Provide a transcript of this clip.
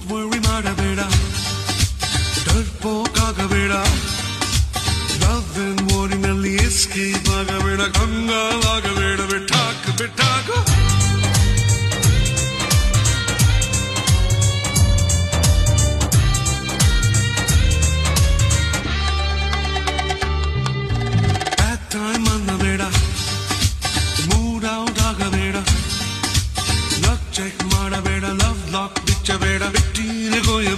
worry ಮಾಡಬೇಡ ಡರ್ಪೋಕಾಗಬೇಡ love and ವಾರಿನಲ್ಲಿ ಎಸ್ಕೇಪ್ ಆಗಬೇಡ ಕಂಗಾಲಾಗಬೇಡ ಬಿಟ್ಟಾಕ ಬಿಟ್ಟಾಕ ಬ್ಯಾಡ್ ಟೈಮ್ ಅನ್ನಬೇಡ ಮೂಡ್ ಔಟ್ ಆಗಬೇಡ ಲಕ್ ಚೆಕ್ ಮಾಡಬೇಡ ಲವ್ ಲಾಕ್ ಬಿಚ್ಚಬೇಡ ಬಿಟ್ಟಿರಗೋಯ